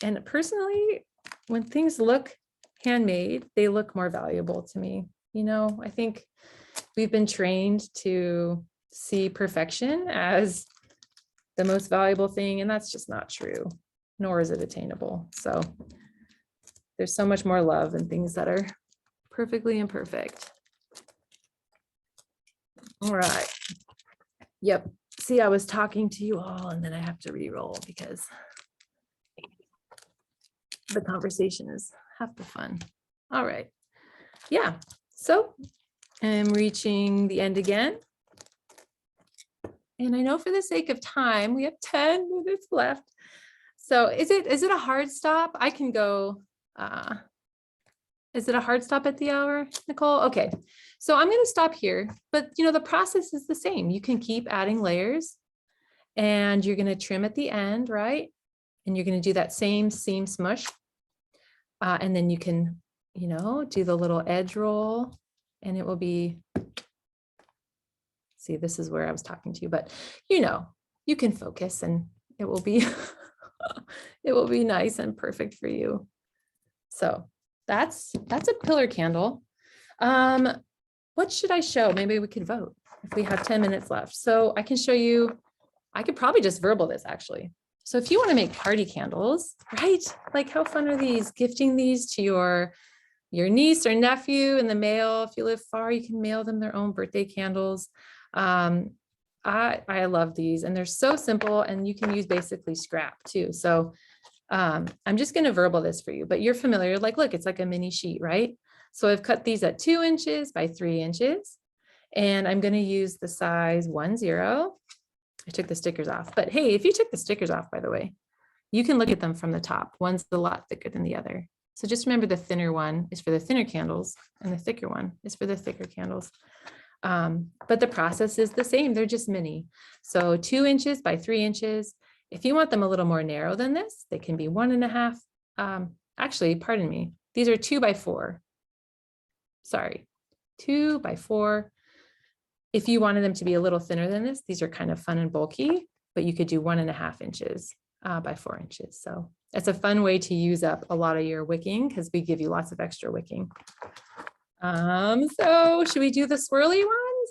And personally, when things look handmade, they look more valuable to me. You know, I think we've been trained to see perfection as the most valuable thing, and that's just not true, nor is it attainable. So there's so much more love in things that are perfectly imperfect. All right. Yep. See, I was talking to you all, and then I have to re-roll because the conversation is half the fun. All right. Yeah. So I'm reaching the end again. And I know for the sake of time, we have 10 minutes left. So is it a hard stop? I can go, is it a hard stop at the hour, Nicole? Okay, so I'm gonna stop here, but you know, the process is the same. You can keep adding layers and you're gonna trim at the end, right? And you're gonna do that same seam smush. And then you can, you know, do the little edge roll and it will be, see, this is where I was talking to you, but you know, you can focus and it will be, it will be nice and perfect for you. So that's a pillar candle. What should I show? Maybe we could vote if we have 10 minutes left. So I can show you, I could probably just verbal this actually. So if you want to make party candles, right? Like how fun are these? Gifting these to your niece or nephew in the mail. If you live far, you can mail them their own birthday candles. I love these and they're so simple and you can use basically scrap too. So I'm just going to verbal this for you, but you're familiar, like, look, it's like a mini sheet, right? So I've cut these at 2 inches by 3 inches and I'm going to use the size 10. I took the stickers off, but hey, if you took the stickers off, by the way, you can look at them from the top. One's a lot thicker than the other. So just remember the thinner one is for the thinner candles and the thicker one is for the thicker candles. But the process is the same. They're just mini. So 2 inches by 3 inches. If you want them a little more narrow than this, they can be 1.5. Actually, pardon me. These are 2 by 4. Sorry, 2 by 4. If you wanted them to be a little thinner than this, these are kind of fun and bulky, but you could do 1.5 inches by 4 inches. So it's a fun way to use up a lot of your wicking because we give you lots of extra wicking. So should we do the swirly ones?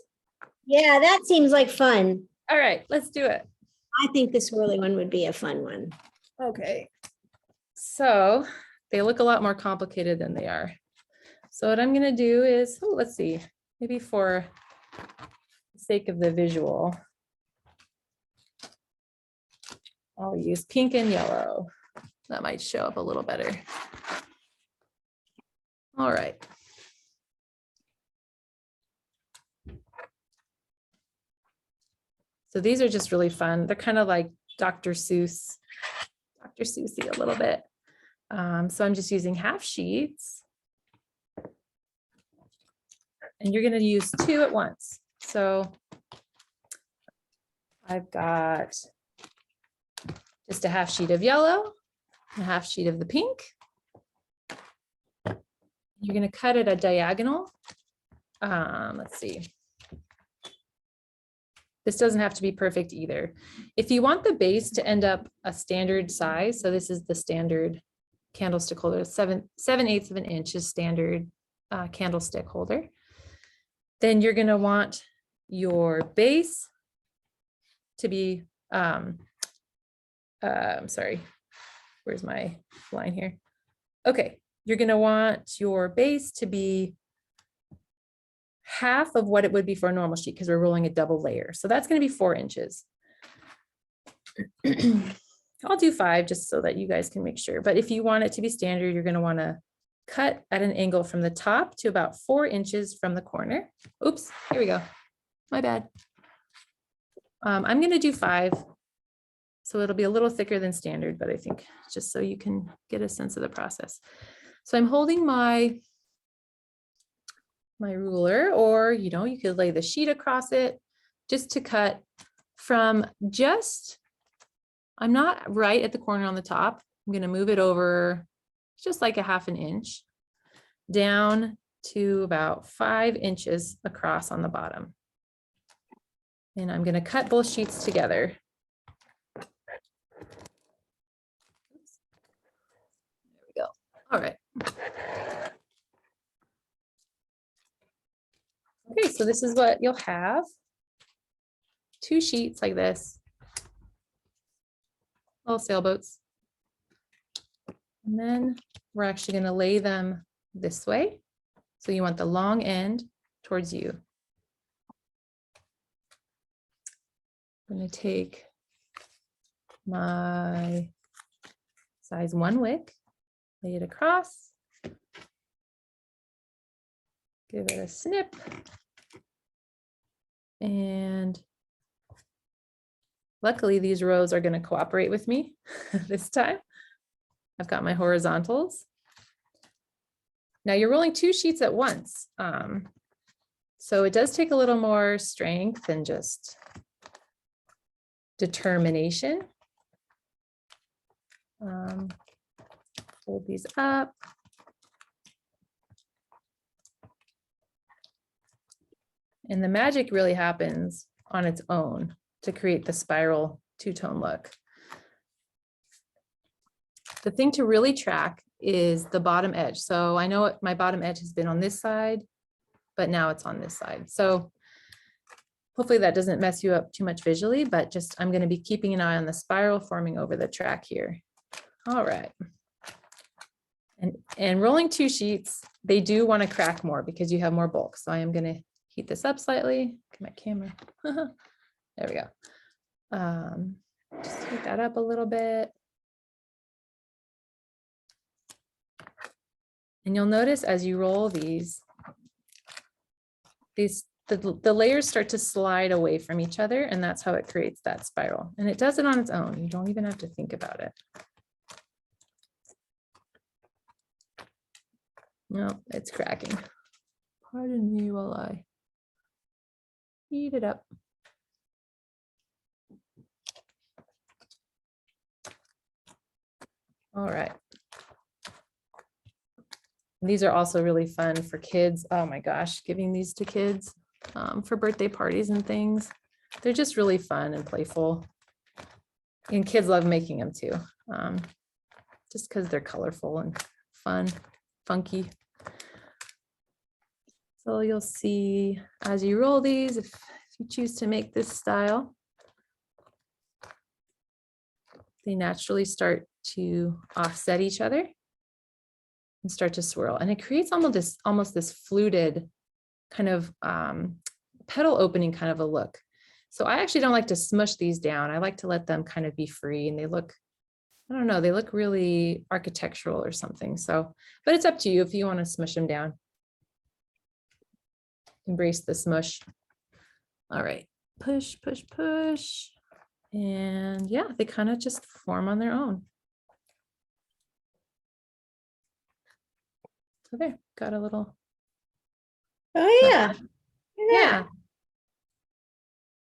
Yeah, that seems like fun. All right, let's do it. I think the swirly one would be a fun one. Okay. So they look a lot more complicated than they are. So what I'm going to do is, let's see, maybe for the sake of the visual, I'll use pink and yellow. That might show up a little better. All right. So these are just really fun. They're kind of like Dr. Seussy a little bit. So I'm just using half sheets. And you're going to use 2 at once. So I've got just a half sheet of yellow, a half sheet of the pink. You're going to cut it a diagonal. Let's see. This doesn't have to be perfect either. If you want the base to end up a standard size, so this is the standard candlestick holder, 7/8 of an inch is standard candlestick holder. Then you're going to want your base to be, I'm sorry, where's my line here? Okay, you're going to want your base to be half of what it would be for a normal sheet because we're rolling a double layer. So that's going to be 4 inches. I'll do 5 just so that you guys can make sure. But if you want it to be standard, you're going to want to cut at an angle from the top to about 4 inches from the corner. Oops, here we go. My bad. I'm going to do 5. So it'll be a little thicker than standard, but I think just so you can get a sense of the process. So I'm holding my ruler, or, you know, you could lay the sheet across it just to cut from just, I'm not right at the corner on the top. I'm going to move it over just like a half an inch down to about 5 inches across on the bottom. And I'm going to cut both sheets together. There we go. All right. Okay, so this is what you'll have. 2 sheets like this. Little sailboats. And then we're actually going to lay them this way. So you want the long end towards you. I'm going to take my size 1 wick, lay it across, give it a snip, and luckily these rows are going to cooperate with me this time. I've got my horizontals. Now you're rolling 2 sheets at once. So it does take a little more strength and just determination. Hold these up. And the magic really happens on its own to create the spiral 2-tone look. The thing to really track is the bottom edge. So I know my bottom edge has been on this side, but now it's on this side. So hopefully that doesn't mess you up too much visually, but just I'm going to be keeping an eye on the spiral forming over the track here. All right. And rolling 2 sheets, they do want to crack more because you have more bulk. So I am going to heat this up slightly. Get my camera. There we go. Just heat that up a little bit. And you'll notice as you roll these the layers start to slide away from each other, and that's how it creates that spiral. And it does it on its own. You don't even have to think about it. No, it's cracking. Pardon me while I heat it up. All right. These are also really fun for kids. Oh my gosh, giving these to kids for birthday parties and things. They're just really fun and playful. And kids love making them too, just because they're colorful and fun, funky. So you'll see as you roll these, if you choose to make this style, they naturally start to offset each other and start to swirl. And it creates almost this fluted kind of petal opening kind of a look. So I actually don't like to smush these down. I like to let them kind of be free, and they look, I don't know, they look really architectural or something. So, but it's up to you if you want to smush them down. Embrace the smush. All right, push, push, push. And yeah, they kind of just form on their own. So there, got a little. Oh, yeah. Yeah.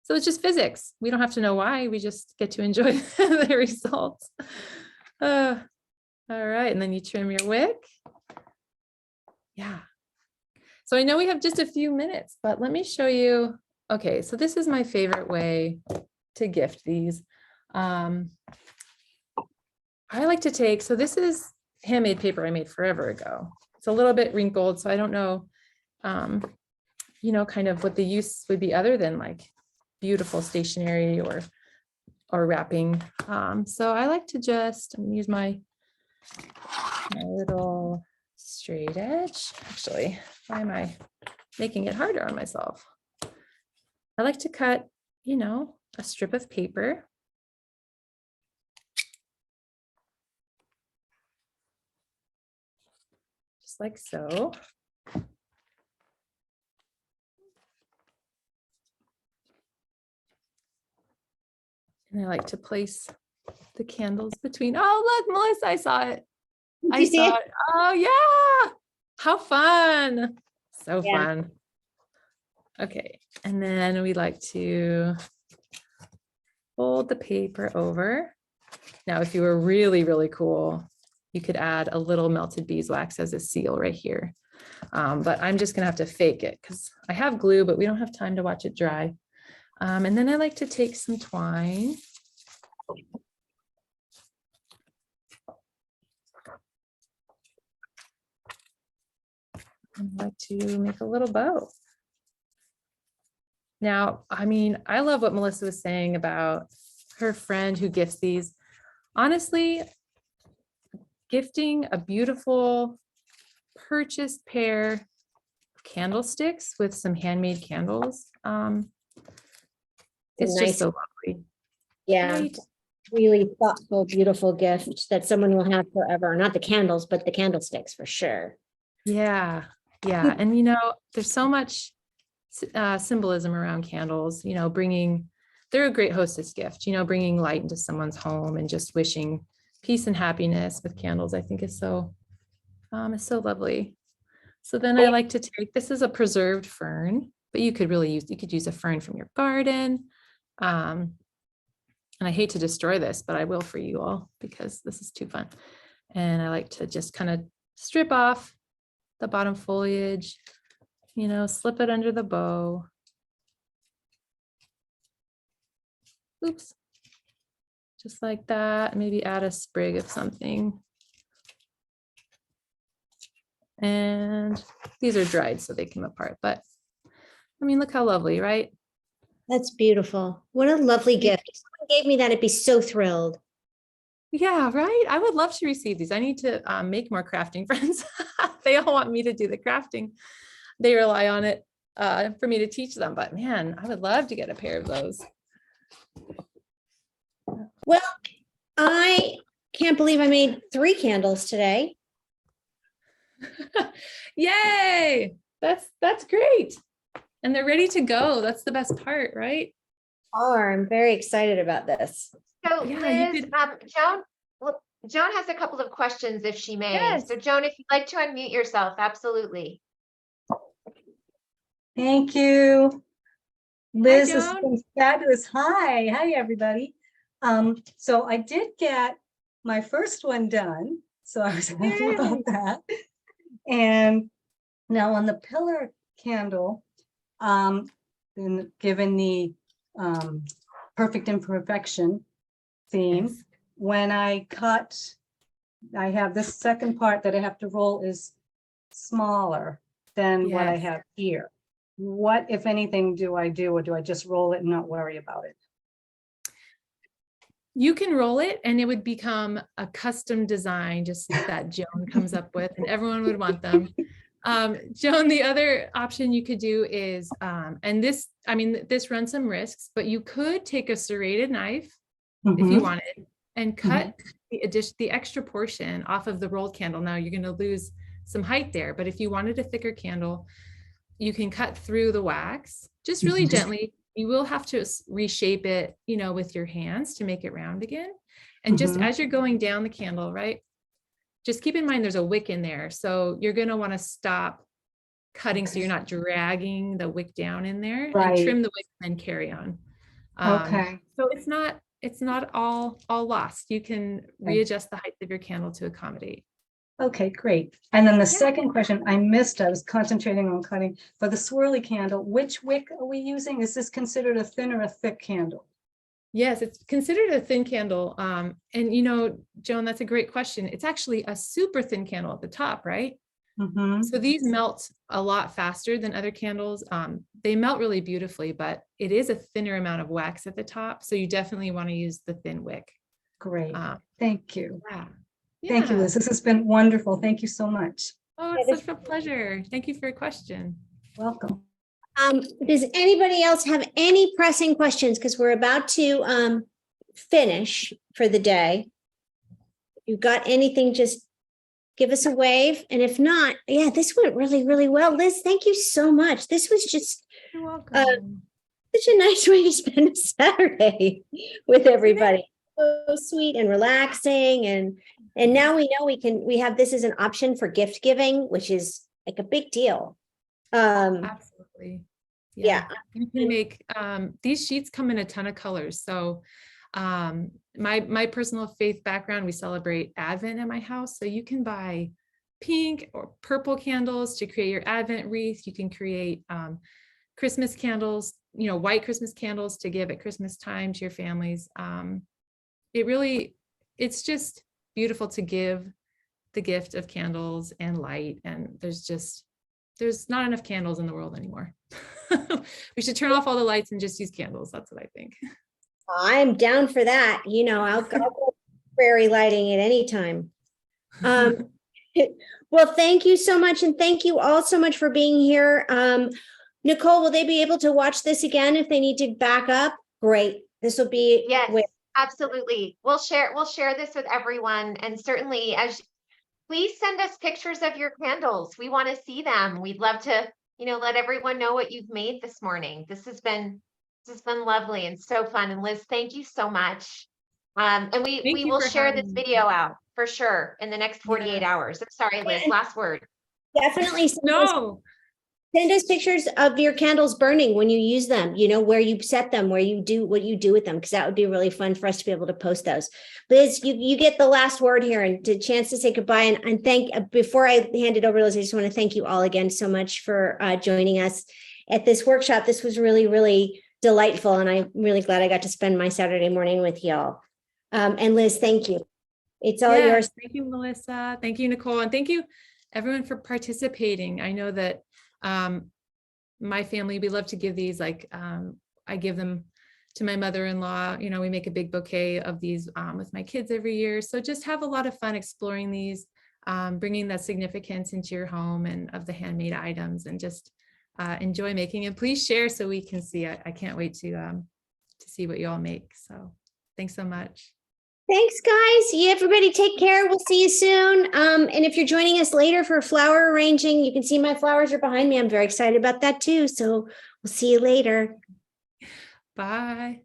So it's just physics. We don't have to know why. We just get to enjoy the results. All right. And then you trim your wick. Yeah. So I know we have just a few minutes, but let me show you. Okay. So this is my favorite way to gift these. I like to take, so this is handmade paper I made forever ago. It's a little bit wrinkled, so I don't know, you know, kind of what the use would be other than like beautiful stationery or wrapping. So I like to just use my little straight edge. Actually, why am I making it harder on myself? I like to cut, you know, a strip of paper. Just like so. And I like to place the candles between. Oh, look, Melissa, I saw it. Did you see it? Oh, yeah. How fun. So Yeah. fun. Okay. And then we like to fold the paper over. Now, if you were really, really cool, you could add a little melted beeswax as a seal right here. But I'm just going to have to fake it because I have glue, but we don't have time to watch it dry. And then I like to take some twine. I like to make a little bow. Now, I mean, I love what Melissa was saying about her friend who gifts these. Honestly, gifting a beautiful purchased pair of candlesticks with some handmade candles, it's Nice. just so lovely. Yeah. Right? Really thoughtful, beautiful gift that someone will have forever. Not the candles, but the candlesticks for sure. Yeah, yeah. And you know, there's so much symbolism around candles, you know, they're a great hostess gift, you know, bringing light into someone's home and just wishing peace and happiness with candles, I think is so lovely. So then I like to take, this is a preserved fern, but you could use a fern from your garden. And I hate to destroy this, but I will for you all because this is too fun. And I like to just kind of strip off the bottom foliage, you know, slip it under the bow. Oops. Just like that. Maybe add a sprig of something. And these are dried, so they come apart. But I mean, look how lovely, right? That's beautiful. What a lovely gift. If someone gave me that, I'd be so thrilled. Yeah, right. I would love to receive these. I need to make more crafting friends. They all want me to do the crafting. They rely on it for me to teach them. But man, I would love to get a pair of those. Well, I can't believe I made 3 candles today. Yay! That's great. And they're ready to go. That's the best part, right? I'm very excited about this. So Yeah, Liz, Joan has a couple of questions if she may. Yes. So Joan, if you'd like to unmute yourself, absolutely. Thank you. Liz, this has Joan. been fabulous. Hi, everybody. So I did get my first one done, so I was happy about that. And now on the pillar candle, given the perfect imperfection theme, Yes. when I cut, I have this second part that I have to roll is smaller than what I Yes. have here. What, if anything, do I do, or do I just roll it and not worry about it? You can roll it and it would become a custom design, just that Joan comes up with, and everyone would want them. Joan, the other option you could do is, and this, I mean, this runs some risks, but you could take a serrated knife if you Mhm. wanted and cut the extra portion off of the rolled candle. Now you're going to lose some height there, but if you wanted a thicker candle, you can cut through the wax just really Mhm. gently. You will have to reshape it, you know, with your hands to make it round again. And just Mhm. as you're going down the candle, right, just keep in mind there's a wick in there. So you're going to want to stop cutting so Okay. you're not dragging the wick down in there, and Right. trim the wick and then carry on. Okay. So it's not all lost. You can readjust the height of your candle to accommodate. Okay, great. And then the second question I missed, I was concentrating on cutting for the swirly candle. Which wick are we using? Is this considered a thin or a thick candle? Yes, it's considered a thin candle. And you know, Joan, that's a great question. It's actually a super thin candle at the top, right? Mhm. So these melt a lot faster than other candles. They melt really beautifully, but it is a thinner amount of wax at the top. So you definitely want to use the thin wick. Great. Thank you. Yeah. Thank you, Liz. This has been wonderful. Thank you so much. Oh, it's such a pleasure. Thank you for your question. Welcome. Does anybody else have any pressing questions? Because we're about to finish for the day. If you've got anything, just give us a wave. And if not, yeah, this went really, really well. Liz, thank you so much. This was just You're welcome. such a nice way to spend a Saturday with everybody. So sweet and relaxing. And now we know we have this as an option for gift giving, which is like a big deal. Absolutely. Yeah. You can make these sheets come in a ton of colors. So my personal faith background, we celebrate Advent at my house. So you can buy pink or purple candles to create your Advent wreath. You can create Christmas candles, you know, white Christmas candles to give at Christmas time to your families. It's just beautiful to give the gift of candles and light. And there's not enough candles in the world anymore. We should turn off all the lights and just use candles. That's what I think. I'm down for that. You know, I'll go prairie lighting at any time. Well, thank you so much. And thank you all so much for being here. Nicole, will they be able to watch this again if they need to back up? Great. This will be Yes, absolutely. We'll share this with everyone. And certainly please send us pictures of your candles. We want to see them. We'd love to, you know, let everyone know what you've made this morning. This has been lovely and so fun. And Liz, thank you so much. And we will share this video out for sure in the next 48 hours. I'm sorry, Liz, last word. Definitely No. send us pictures of your candles burning when you use them, you know, where you set them, where you do what you do with them, because that would be really fun for us to be able to post those. Liz, you get the last word here and the chance to say goodbye. And before I hand it over, Liz, I just want to thank you all again so much for joining us at this workshop. This was really, really delightful. And I'm really glad I got to spend my Saturday morning with y'all. And Liz, thank you. It's all yours. Thank you, Melissa. Thank you, Nicole. And thank you everyone for participating. I know that my family, we love to give these, like I give them to my mother-in-law. You know, we make a big bouquet of these with my kids every year. So just have a lot of fun exploring these, bringing that significance into your home and of the handmade items, and just enjoy making it. Please share so we can see it. I can't wait to see what you all make. So thanks so much. Thanks, guys. You everybody take care. We'll see you soon. And if you're joining us later for flower arranging, you can see my flowers are behind me. I'm very excited about that too. So we'll see you later. Bye.